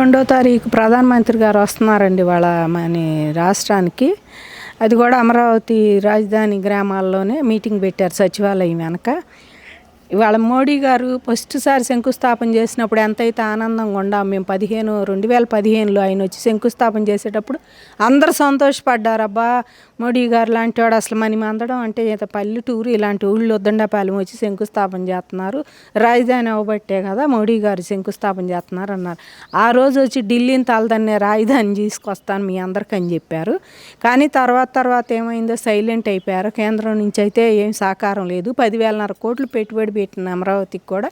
రెండో తారీఖు ప్రధానమంత్రి గారు వస్తున్నారండి వాళ్ళ మన రాష్ట్రానికి. అది కూడా అమరావతి రాజధాని గ్రామాల్లోనే మీటింగ్ పెట్టారు సచివాలయం వెనక. ఇవాళ మోడీ గారు ఫస్ట్ సారి శంకుస్థాపన చేసినప్పుడు ఎంతైతే ఆనందంగా ఉండాం మేము 2015లో ఆయన వచ్చి శంకుస్థాపన చేసేటప్పుడు అందరూ సంతోషపడ్డారు. అబ్బా మోడీ గారు లాంటి వాడు అసలు అందడం అంటే పల్లెటూరు ఇలాంటి ఊళ్ళో దండపాలెం వచ్చి శంకుస్థాపన చేస్తున్నారు, రాజధాని అవ్వబట్టే కదా మోడీ గారు శంకుస్థాపన చేస్తున్నారు అన్నారు. ఆ రోజు వచ్చి ఢిల్లీని తలదన్నే రాజధాని తీసుకొస్తాను మీ అందరికీ అని చెప్పారు. కానీ తర్వాత ఏమైందో సైలెంట్ అయిపోయారు. కేంద్రం నుంచి అయితే ఏం సహకారం లేదు. 10,500 కోట్లు పెట్టుబడి పెట్టిన అమరావతికి కూడా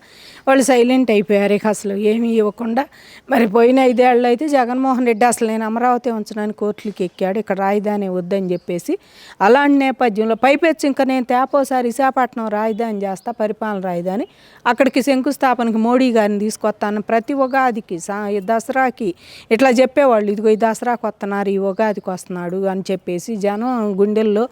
వాళ్ళు సైలెంట్ అయిపోయారు. ఇక అసలు ఏమీ ఇవ్వకుండా మరి పోయిన 5 ఏళ్ళు అయితే జగన్మోహన్ రెడ్డి అసలు నేను అమరావతి ఉంచడానికి కోర్టులకి ఎక్కాడు, ఇక్కడ రాజధాని వద్దని చెప్పేసి. అలాంటి నేపథ్యంలో పైపెచ్చి ఇంకా నేను తేపోసారి విశాఖపట్నం రాజధాని చేస్తా, పరిపాలన రాజధాని, అక్కడికి శంకుస్థాపనకి మోడీ గారిని తీసుకొస్తాను, ప్రతి ఉగాదికి దసరాకి ఇట్లా చెప్పేవాళ్ళు. ఇదిగో ఈ దసరాకి వస్తున్నారు, ఈ ఉగాదికి వస్తున్నాడు అని చెప్పేసి జనం గుండెల్లో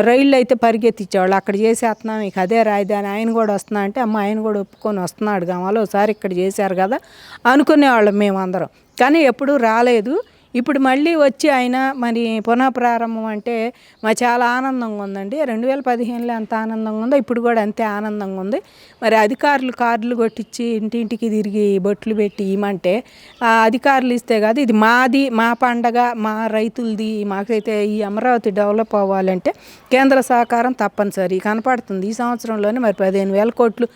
రైళ్ళు అయితే పరిగెత్తించేవాళ్ళు. అక్కడ చేసేస్తున్నాం ఇక అదే రాజధాని, ఆయన కూడా వస్తున్నా అంటే అమ్మ ఆయన కూడా ఒప్పుకొని వస్తున్నాడు గమలో ఒకసారి ఇక్కడ చేశారు కదా అనుకునేవాళ్ళం మేమందరం. కానీ ఎప్పుడూ రాలేదు. ఇప్పుడు మళ్ళీ వచ్చి ఆయన మరి పునఃప్రారంభం అంటే మా చాలా ఆనందంగా ఉందండి. 2015లో ఎంత ఆనందంగా ఉందో ఇప్పుడు కూడా అంతే ఆనందంగా ఉంది. మరి అధికారులు కార్డులు కొట్టించి ఇంటింటికి తిరిగి బొట్లు పెట్టి ఇవ్వమంటే అధికారులు ఇస్తే కాదు, ఇది మాది, మా పండగ, మా రైతులది, మాకైతే ఈ అమరావతి డెవలప్ అవ్వాలంటే కేంద్ర సహకారం తప్పనిసరి కనపడుతుంది. ఈ సంవత్సరంలోనే మరి 15,000 కోట్లు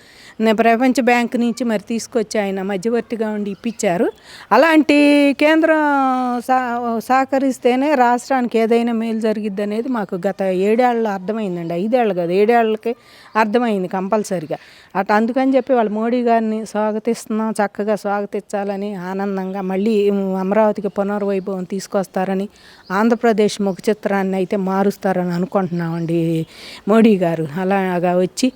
ప్రపంచ బ్యాంక్ నుంచి మరి తీసుకొచ్చి ఆయన మధ్యవర్తిగా ఉండి ఇప్పించారు. అలాంటి కేంద్రం సహకరిస్తేనే రాష్ట్రానికి ఏదైనా మేలు జరిగిద్ది అనేది మాకు గత 7 ఏళ్ళలో అర్థమైందండి. 5 ఏళ్ళు కాదు 7 ఏళ్ళకి అర్థమైంది కంపల్సరిగా. అందుకని చెప్పి వాళ్ళు మోడీ గారిని స్వాగతిస్తున్నాం, చక్కగా స్వాగతించాలని ఆనందంగా మళ్ళీ అమరావతికి పునర్వైభవం తీసుకొస్తారని, ఆంధ్రప్రదేశ్ ముఖ చిత్రాన్ని అయితే మారుస్తారని అనుకుంటున్నామండి మోడీ గారు. అలాగా వచ్చి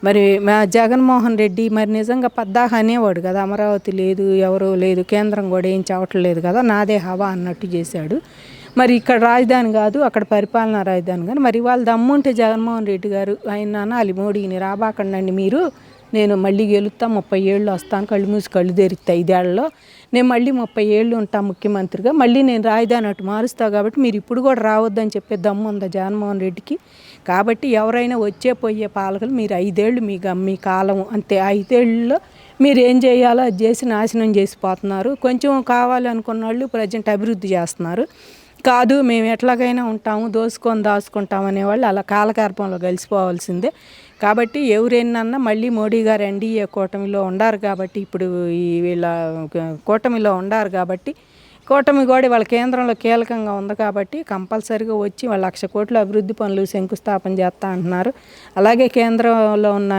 మరి మా జగన్మోహన్ రెడ్డి మరి నిజంగా పద్దాక అనేవాడు కదా అమరావతి లేదు, ఎవరో లేదు, కేంద్రం కూడా ఏం చావట్లేదు కదా, నాదే హవా అన్నట్టు చేశాడు. మరి ఇక్కడ రాజధాని కాదు అక్కడ పరిపాలనా రాజధాని. కానీ మరి వాళ్ళు దమ్ముంటే జగన్మోహన్ రెడ్డి గారు ఆయన అనాలి మోడీని, రాబాకండి మీరు, నేను మళ్ళీ గెలుస్తా, 30 ఏళ్ళు వస్తాను, కళ్ళు మూసి కళ్ళు తెరిస్తా, 5 ఏళ్ళలో నేను మళ్ళీ 30 ఏళ్ళు ఉంటాను ముఖ్యమంత్రిగా, మళ్ళీ నేను రాజధాని అటు మారుస్తా, కాబట్టి మీరు ఇప్పుడు కూడా రావద్దని చెప్పే దమ్ము ఉందా జగన్మోహన్ రెడ్డికి. కాబట్టి ఎవరైనా వచ్చే పోయే పాలకులు మీరు 5 ఏళ్ళు మీ కాలం అంతే, 5 ఏళ్ళలో మీరు ఏం చేయాలో అది చేసి నాశనం చేసిపోతున్నారు. కొంచెం కావాలనుకున్న వాళ్ళు ప్రజెంట్ అభివృద్ధి చేస్తున్నారు. కాదు మేము ఎట్లాగైనా ఉంటాము, దాచుకుంటాం అనేవాళ్ళు అలా కాలగర్భంలో కలిసిపోవాల్సిందే. కాబట్టి ఎవరైనా మళ్ళీ మోడీ గారు ఎన్డీఏ కూటమిలో ఉండారు కాబట్టి, ఇప్పుడు ఈ వీళ్ళ కూటమిలో ఉండారు కాబట్టి, కూటమి కూడా వాళ్ళ కేంద్రంలో కీలకంగా ఉంది కాబట్టి కంపల్సరీగా వచ్చి వాళ్ళ 1,00,000 కోట్ల అభివృద్ధి పనులు శంకుస్థాపన చేస్తా అంటున్నారు. అలాగే కేంద్రంలో ఉన్న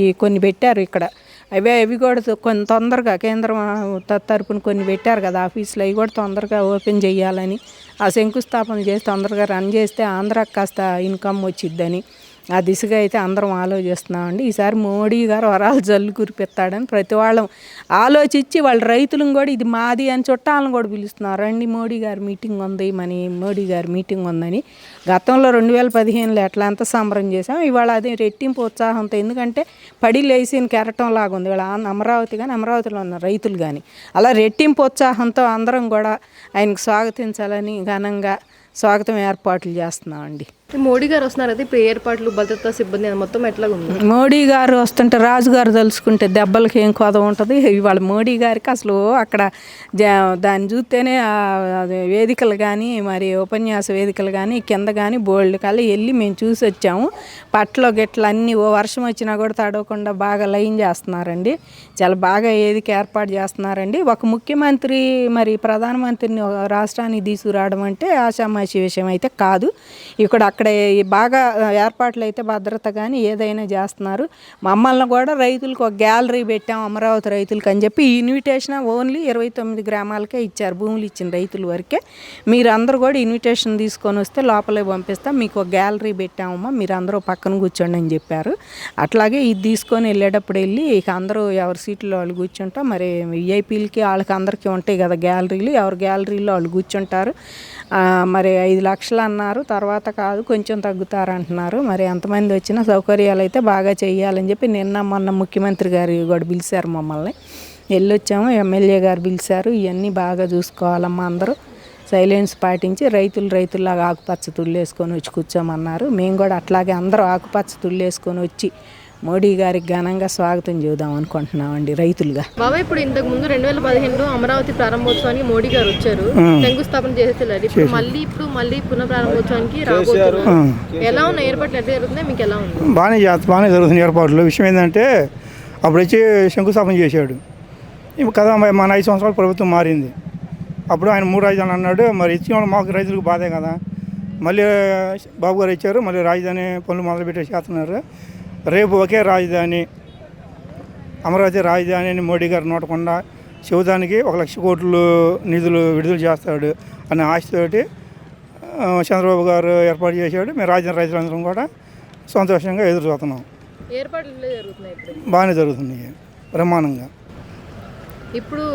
ఈ కొన్ని పెట్టారు ఇక్కడ, అవి కూడా కొన్ని తొందరగా కేంద్రం తరపున కొన్ని పెట్టారు కదా ఆఫీసులు, అవి కూడా తొందరగా ఓపెన్ చేయాలని, ఆ శంకుస్థాపన చేసి తొందరగా రన్ చేస్తే ఆంధ్రాకి కాస్త ఇన్కమ్ వచ్చిద్దని ఆ దిశగా అయితే అందరం ఆలోచిస్తున్నామండి. ఈసారి మోడీ గారు వరాలు జల్లు కురిపిస్తాడని ప్రతి వాళ్ళం ఆలోచించి వాళ్ళ రైతులను కూడా ఇది మాది అని చుట్టాలను కూడా పిలుస్తున్నారు. రండి మోడీ గారి మీటింగ్ ఉంది, మోడీ గారి మీటింగ్ ఉందని. గతంలో 2015లో ఎట్లా అంత సంబరం చేసాం, ఇవాళ అదే రెట్టింపు ఉత్సాహంతో. ఎందుకంటే పడి లేసిన కెరటం లాగా ఉంది ఇవాళ అమరావతి కానీ అమరావతిలో ఉన్న రైతులు కానీ. అలా రెట్టింపు ఉత్సాహంతో అందరం కూడా ఆయనకు స్వాగతించాలని ఘనంగా స్వాగతం ఏర్పాట్లు చేస్తున్నామండి. మోడీ గారు వస్తున్నారు అయితే ఇప్పుడు ఏర్పాట్లు భద్రతా సిబ్బంది మొత్తం ఎట్లా ఉంది? మోడీ గారు వస్తుంటే రాజుగారు తలుచుకుంటే దెబ్బలకి ఏం కొద ఉంటుంది. ఇవాళ మోడీ గారికి అసలు అక్కడ దాన్ని చూస్తేనే వేదికలు కానీ మరి ఉపన్యాస వేదికలు కానీ కింద కానీ బోల్డ్ కల్లా వెళ్ళి మేము చూసి వచ్చాము. పట్లో గిట్ల అన్నీ వర్షం వచ్చినా కూడా తడవకుండా బాగా లైన్ చేస్తున్నారండి. చాలా బాగా వేదిక ఏర్పాటు చేస్తున్నారండి. ఒక ముఖ్యమంత్రి మరి ప్రధానమంత్రిని రాష్ట్రానికి తీసుకురావడం అంటే ఆషామాషి విషయం అయితే కాదు. ఇక్కడ అక్కడ బాగా ఏర్పాట్లు అయితే భద్రత కానీ ఏదైనా చేస్తున్నారు. మమ్మల్ని కూడా రైతులకు ఒక గ్యాలరీ పెట్టాం అమరావతి రైతులకు అని చెప్పి ఈ ఇన్విటేషన్ ఓన్లీ 29 గ్రామాలకే ఇచ్చారు, భూములు ఇచ్చిన రైతుల వరకే. మీరు అందరూ కూడా ఇన్విటేషన్ తీసుకొని వస్తే లోపలే పంపిస్తాం, మీకు ఒక గ్యాలరీ పెట్టామమ్మా, మీరు అందరూ పక్కన కూర్చోండి అని చెప్పారు. అట్లాగే ఇది తీసుకొని వెళ్ళేటప్పుడు వెళ్ళి ఇక అందరూ ఎవరి సీట్లో వాళ్ళు కూర్చుంటాం. మరి విఐపీలకి వాళ్ళకి అందరికీ ఉంటాయి కదా గ్యాలరీలు, ఎవరి గ్యాలరీలో వాళ్ళు కూర్చుంటారు. మరి 5 లక్షలు అన్నారు, తర్వాత కాదు కొంచెం తగ్గుతారంటున్నారు. మరి ఎంతమంది వచ్చినా సౌకర్యాలు అయితే బాగా చేయాలని చెప్పి నిన్న మొన్న ముఖ్యమంత్రి గారు కూడా పిలిచారు మమ్మల్ని. వెళ్ళొచ్చాము. ఎమ్మెల్యే గారు పిలిచారు, ఇవన్నీ బాగా చూసుకోవాలమ్మా, అందరూ సైలెన్స్ పాటించి రైతుల్లాగా ఆకుపచ్చ తుళ్ళేసుకొని వచ్చి కూర్చోమన్నారు. మేము కూడా అట్లాగే అందరూ ఆకుపచ్చ తుళ్ళేసుకొని వచ్చి మోడీ గారికి ఘనంగా స్వాగతం చూద్దాం అనుకుంటున్నామండి రైతులుగా. బాబా ఇప్పుడు ఇంతకు ముందు 2015లో అమరావతి ప్రారంభోత్సవానికి మోడీ గారు వచ్చారు, శంకుస్థాపన చేసేసారు. ఇప్పుడు మళ్ళీ పునః ప్రారంభోత్సవానికి రాబోతున్నారు. ఎలా ఉన్న ఏర్పాట్లు ఎట్లా జరుగుతున్నాయి, మీకు ఎలా ఉంది? బాగానే జరుగుతుంది ఏర్పాట్లు. విషయం ఏంటంటే అప్పుడు వచ్చి శంకుస్థాపన చేశాడు. ఇప్పుడు కదా మన 5 సంవత్సరాలు ప్రభుత్వం మారింది. అప్పుడు ఆయన 3 రాజధానులు అన్నాడు. మరి ఇచ్చిన వాళ్ళు మాకు రైతులకు బాధే కదా. మళ్ళీ బాబు గారు ఇచ్చారు, మళ్ళీ రాజధాని పనులు మొదలుపెట్టే చేస్తున్నారు. రేపు ఒకే రాజధాని, అమరావతి రాజధాని అని మోడీ గారు నోటకుండా శివదానికి 1,00,000 కోట్లు నిధులు విడుదల చేస్తాడు అనే ఆశతోటి చంద్రబాబు గారు ఏర్పాటు చేశాడు. మేము రాజధాని రైతులందరం కూడా సంతోషంగా ఎదురు చూస్తున్నాం. ఏర్పాట్లు జరుగుతున్నాయి, బాగానే జరుగుతున్నాయి, బ్రహ్మాండంగా. ఇప్పుడు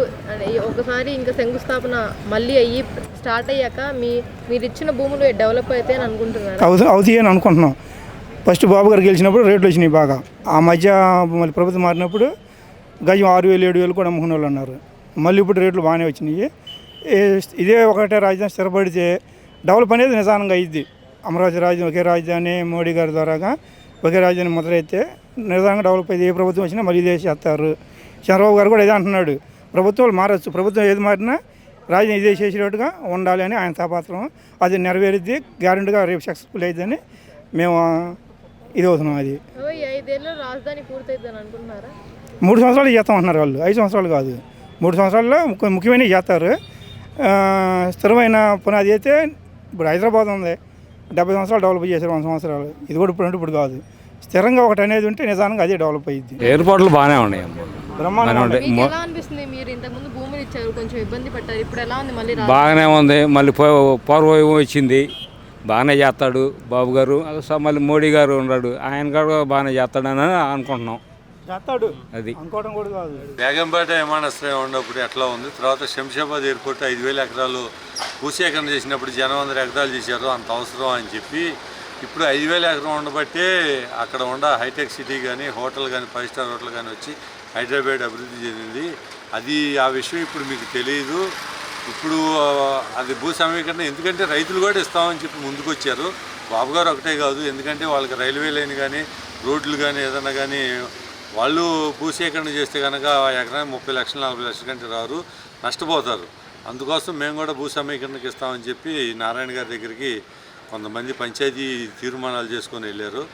ఒకసారి ఇంకా శంకుస్థాపన మళ్ళీ అయ్యి స్టార్ట్ అయ్యాక మీరు ఇచ్చిన భూములు డెవలప్ అయితే అని అనుకుంటున్నారు? అవుతాయి అని అనుకుంటున్నాం. ఫస్ట్ బాబు గారు గెలిచినప్పుడు రేట్లు వచ్చినాయి బాగా. ఆ మధ్య మళ్ళీ ప్రభుత్వం మారినప్పుడు గజం 6,000 7,000 కూడా అమ్ముకునే వాళ్ళు అన్నారు. మళ్ళీ ఇప్పుడు రేట్లు బాగానే వచ్చినాయి. ఇదే ఒకటే రాజధాని స్థిరపడితే డెవలప్ అనేది నిదానంగా అయ్యిద్ది. అమరావతి రాజధాని ఒకే రాజధాని మోడీ గారి ద్వారాగా ఒకే రాజధాని మొదలైతే నిదానంగా డెవలప్ అయ్యింది. ఏ ప్రభుత్వం వచ్చినా మళ్ళీ ఇదే చేస్తారు. చంద్రబాబు గారు కూడా ఇదే అంటున్నాడు, ప్రభుత్వాలు మారచ్చు, ప్రభుత్వం ఏది మారినా రాజధాని ఇదే చేసేటట్టుగా ఉండాలి అని ఆయన తాపత్రం. అది నెరవేరుద్ది, గ్యారెంటీగా రేపు సక్సెస్ఫుల్ అయ్యిద్దని మేము ఇది అవుతున్నాం. అది 5 ఏళ్ళలో రాజధాని పూర్తయిద్దని అనుకుంటున్నారా? 3 సంవత్సరాలు చేస్తాం అంటున్నారు వాళ్ళు, 5 సంవత్సరాలు కాదు. 3 సంవత్సరాల్లో ముఖ్యమైనవి చేస్తారు. స్థిరమైన పునాది అయితే ఇప్పుడు హైదరాబాద్ ఉంది, 70 సంవత్సరాలు డెవలప్ చేశారు, 100 సంవత్సరాలు. ఇది కూడా ఇప్పుడు కాదు. స్థిరంగా ఒకటి అనేది ఉంటే నిజానికి అదే డెవలప్ అయ్యింది. ఏర్పాట్లు బాగానే ఉన్నాయి, ఎలా అనిపిస్తుంది? మీరు ఇంతకుముందు భూములు ఇచ్చారు, కొంచెం ఇబ్బంది పడ్డారు, ఇప్పుడు ఎలా ఉంది? బాగానే ఉంది. మళ్ళీ పూర్వం వచ్చింది, బాగానే చేస్తాడు బాబు గారు. మళ్ళీ మోడీ గారు ఉన్నాడు, ఆయన కూడా బాగానే చేస్తాడని అనుకుంటున్నాం. చేస్తాడు, అది అనుకోవడం కూడా కాదు. బేగంపేట విమానాశ్రయం ఉన్నప్పుడు ఎట్లా ఉంది, తర్వాత శంషాబాద్ ఎయిర్పోర్ట్ 5,000 ఎకరాలు భూసేకరణ చేసినప్పుడు జనం 100 ఎకరాలు చేశారు, అంత అవసరం అని చెప్పి ఇప్పుడు 5,000 ఎకరం ఉండబట్టే అక్కడ హైటెక్ సిటీ కానీ హోటల్ కానీ 5 స్టార్ హోటల్ కానీ వచ్చి హైదరాబాద్ అభివృద్ధి చెందింది. అది ఆ విషయం ఇప్పుడు మీకు తెలియదు. ఇప్పుడు అది భూ సమీకరణ ఎందుకంటే రైతులు కూడా ఇస్తామని చెప్పి ముందుకు వచ్చారు. బాబు గారు ఒకటే కాదు, ఎందుకంటే వాళ్ళకి రైల్వే లైన్ కానీ రోడ్లు కానీ ఏదైనా కానీ వాళ్ళు భూసేకరణ చేస్తే కనుక ఎకరానికి 30 లక్షలు 40 లక్షల కంటే రారు, నష్టపోతారు. అందుకోసం మేము కూడా భూ సమీకరణకి ఇస్తామని చెప్పి నారాయణ గారి దగ్గరికి కొంతమంది పంచాయతీ తీర్మానాలు చేసుకొని వెళ్ళారు.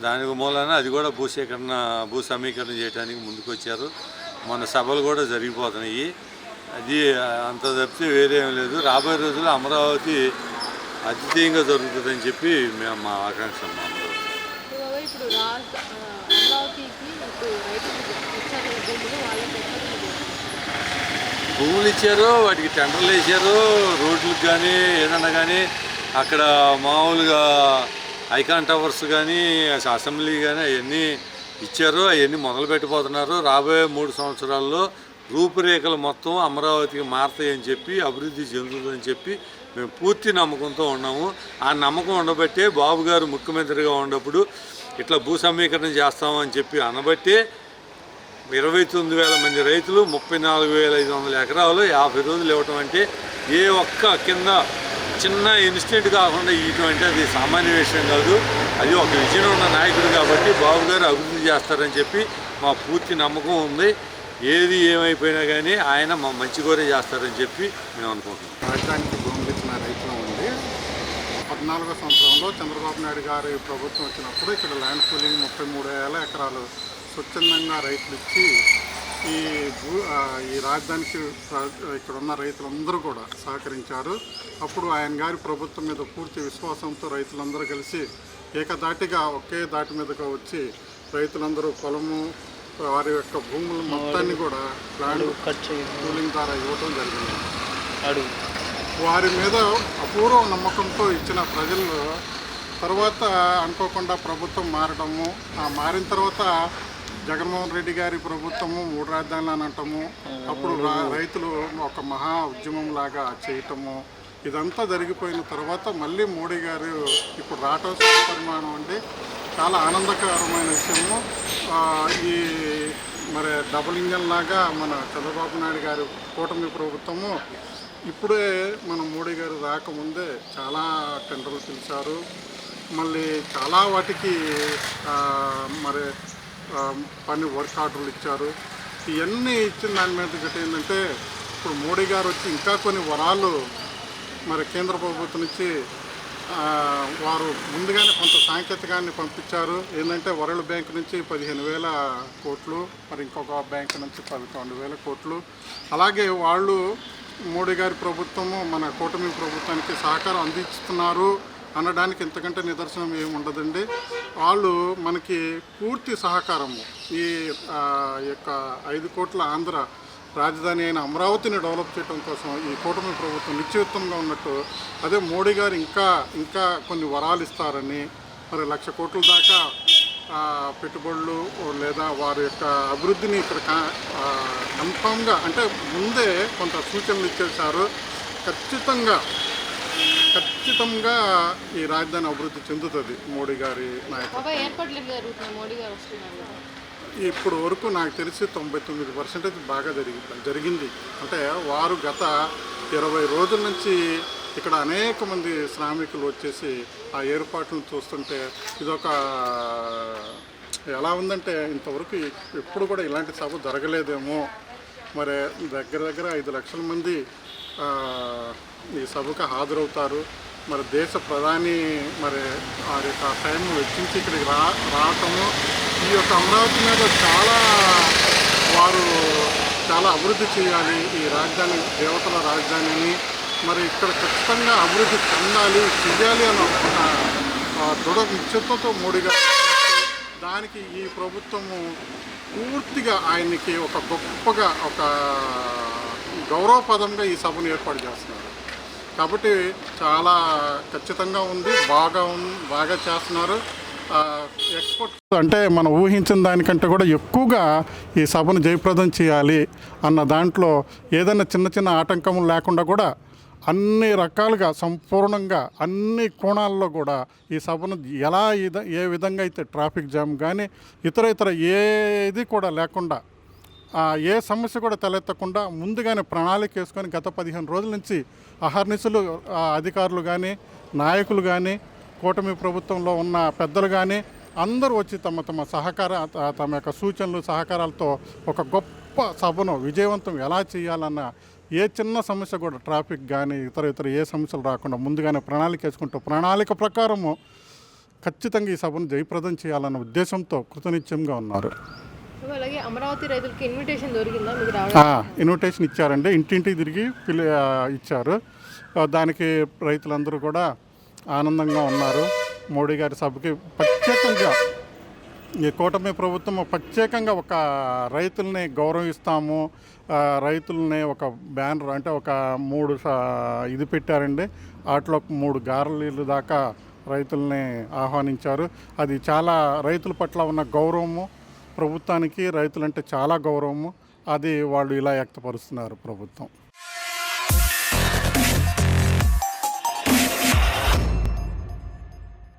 దానికి మూలాన అది కూడా భూ సమీకరణ చేయడానికి ముందుకు వచ్చారు. మన సభలు కూడా జరిగిపోతున్నాయి. అది అంత తప్పితే వేరే ఏం లేదు. రాబోయే రోజుల్లో అమరావతి అద్వితీయంగా జరుగుతుందని చెప్పి మేము మా ఆకాంక్ష. భూములు ఇచ్చారు, వాటికి టెండర్లు వేసారు, రోడ్లకు కానీ ఏదన్నా కానీ అక్కడ మామూలుగా ఐకాన్ టవర్స్ కానీ అసెంబ్లీ కానీ అవన్నీ ఇచ్చారు, అవన్నీ మొదలు పెట్టిపోతున్నారు. రాబోయే 3 సంవత్సరాల్లో రూపురేఖలు మొత్తం అమరావతికి మారతాయని చెప్పి అభివృద్ధి చెందుతుందని చెప్పి మేము పూర్తి నమ్మకంతో ఉన్నాము. ఆ నమ్మకం ఉండబట్టే బాబు గారు ముఖ్యమంత్రిగా ఉన్నప్పుడు ఇట్లా భూ సమీకరణ చేస్తామని చెప్పి అనబట్టే 29,000 మంది రైతులు 34,500 ఎకరాలు 50 రోజులు ఇవ్వటం అంటే ఏ ఒక్క కింద చిన్న ఇన్స్టెంట్ కాకుండా ఇవ్వటం అంటే అది సామాన్య విషయం కాదు. అది ఒక విజయం ఉన్న నాయకుడు కాబట్టి బాబు గారు అభివృద్ధి చేస్తారని చెప్పి మా పూర్తి నమ్మకం ఉంది. ఏది ఏమైపోయినా కానీ ఆయన మా మంచి కోరే చేస్తారని చెప్పి మేము అనుకుంటున్నాం. రాజధానికి భూములు ఇచ్చిన రైతులు ఉంది. 14వ సంవత్సరంలో చంద్రబాబు నాయుడు గారి ప్రభుత్వం వచ్చినప్పుడు ఇక్కడ ల్యాండ్ పూలింగ్ 33,000 ఎకరాలు స్వచ్ఛందంగా రైతులు ఇచ్చి ఈ రాజధానికి ఇక్కడ ఉన్న రైతులందరూ కూడా సహకరించారు. అప్పుడు ఆయన గారి ప్రభుత్వం మీద పూర్తి విశ్వాసంతో రైతులందరూ కలిసి ఏకదాటిగా ఒకే దాటి మీదగా వచ్చి రైతులందరూ పొలము వారి యొక్క భూములు మొత్తాన్ని కూడా ల్యాండ్ పూలింగ్ ద్వారా ఇవ్వటం జరిగింది. వారి మీద అపూర్వ నమ్మకంతో ఇచ్చిన ప్రజలు తర్వాత అనుకోకుండా ప్రభుత్వం మారడము, మారిన తర్వాత జగన్మోహన్ రెడ్డి గారి ప్రభుత్వము 3 రాజధానులు అని అంటాము, అప్పుడు రైతులు ఒక మహా ఉద్యమం లాగా చేయటము, ఇదంతా జరిగిపోయిన తర్వాత మళ్ళీ మోడీ గారు ఇప్పుడు రావటం పరిమాణం అంటే చాలా ఆనందకరమైన విషయము. ఈ మరి డబుల్ ఇంజన్ లాగా మన చంద్రబాబు నాయుడు గారి కూటమి ప్రభుత్వము ఇప్పుడే మన మోడీ గారు రాకముందే చాలా టెండర్లు పిలిచారు. మళ్ళీ చాలా వాటికి మరి పని వర్క్ ఆర్డర్లు ఇచ్చారు. ఇవన్నీ ఇచ్చిన దాని మీద గట్టి ఏంటంటే ఇప్పుడు మోడీ గారు వచ్చి ఇంకా కొన్ని వరాలు మరి కేంద్ర ప్రభుత్వం నుంచి వారు ముందుగానే కొంత సాంకేతికాన్ని పంపించారు. ఏంటంటే వరల్డ్ బ్యాంక్ నుంచి 15,000 కోట్లు, మరి ఇంకొక బ్యాంక్ నుంచి 11,000 కోట్లు. అలాగే వాళ్ళు మోడీ గారి ప్రభుత్వము మన కూటమి ప్రభుత్వానికి సహకారం అందిస్తున్నారు అనడానికి ఇంతకంటే నిదర్శనం ఏమి ఉండదండి. వాళ్ళు మనకి పూర్తి సహకారము ఈ యొక్క 5 కోట్ల ఆంధ్ర రాజధాని అయిన అమరావతిని డెవలప్ చేయడం కోసం ఈ కూటమి ప్రభుత్వం నిశ్చితంగా ఉన్నట్టు, అదే మోడీ గారు ఇంకా కొన్ని వరాలు ఇస్తారని, మరి 1,00,000 కోట్ల దాకా పెట్టుబడులు లేదా వారి యొక్క అభివృద్ధిని ఇక్కడ కన్ఫామ్గా అంటే ముందే కొంత సూచనలు ఇచ్చేశారు. ఖచ్చితంగా ఈ రాజధాని అభివృద్ధి చెందుతుంది మోడీ గారి నాయకత్వం. ఇప్పుడు వరకు నాకు తెలిసి 99% బాగా జరిగింది. అంటే వారు గత 20 రోజుల నుంచి ఇక్కడ అనేక మంది శ్రామికులు వచ్చేసి ఆ ఏర్పాట్లను చూస్తుంటే ఇదొక ఎలా ఉందంటే ఇంతవరకు ఎప్పుడు కూడా ఇలాంటి సభ జరగలేదేమో. మరి దగ్గర 5 లక్షల మంది ఈ సభకు హాజరవుతారు. మరి దేశ ప్రధాని మరి ఆ యొక్క టైం వెచ్చించి ఇక్కడికి రావటము, ఈ యొక్క అమరావతి మీద వారు చాలా అభివృద్ధి చేయాలి, ఈ రాజధాని దేవతల రాజధానిని మరి ఇక్కడ ఖచ్చితంగా అభివృద్ధి చేయాలి అన్న దృఢ నిశ్చితంతో మోడీ గారు దానికి ఈ ప్రభుత్వము పూర్తిగా ఆయనకి ఒక గొప్పగా ఒక గౌరవపదంగా ఈ సభను ఏర్పాటు చేస్తున్నారు. కాబట్టి చాలా ఖచ్చితంగా ఉంది, బాగా చేస్తున్నారు. ఎక్స్పోర్ట్ అంటే మనం ఊహించిన దానికంటే కూడా ఎక్కువగా ఈ సభను జయప్రదం చేయాలి అన్న దాంట్లో ఏదైనా చిన్న ఆటంకములు లేకుండా కూడా అన్ని రకాలుగా సంపూర్ణంగా అన్ని కోణాల్లో కూడా ఈ సభను ఏ విధంగా అయితే ట్రాఫిక్ జామ్ కానీ ఇతర ఏది కూడా లేకుండా ఏ సమస్య కూడా తలెత్తకుండా ముందుగానే ప్రణాళిక వేసుకొని గత 15 రోజుల నుంచి అహర్నిశలు అధికారులు కానీ నాయకులు కానీ కూటమి ప్రభుత్వంలో ఉన్న పెద్దలు కానీ అందరూ వచ్చి తమ యొక్క సూచనలు సహకారాలతో ఒక గొప్ప సభను విజయవంతం ఎలా చేయాలన్న ఏ చిన్న సమస్య కూడా ట్రాఫిక్ కానీ ఇతర ఏ సమస్యలు రాకుండా ముందుగానే ప్రణాళిక వేసుకుంటూ ప్రణాళిక ప్రకారము ఖచ్చితంగా ఈ సభను జయప్రదం చేయాలన్న ఉద్దేశంతో కృతనిశ్చయంగా ఉన్నారు. అలాగే అమరావతి రైతులకి ఇన్విటేషన్ దొరికిందా? ఇన్విటేషన్ ఇచ్చారండి, ఇంటింటికి తిరిగి ఇచ్చారు. దానికి రైతులందరూ కూడా ఆనందంగా ఉన్నారు. మోడీ గారి సభకి ప్రత్యేకంగా ఈ కూటమి ప్రభుత్వం ప్రత్యేకంగా ఒక రైతుల్ని గౌరవిస్తాము, రైతుల్ని ఒక బ్యానర్ అంటే ఒక 3 ఇది పెట్టారండి. వాటిలో 3 గారెలు దాకా రైతుల్ని ఆహ్వానించారు. అది చాలా రైతుల పట్ల ఉన్న గౌరవము, ప్రభుత్వానికి రైతులంటే చాలా గౌరవము, అది వాళ్ళు ఇలా వ్యక్తపరుస్తున్నారు ప్రభుత్వం.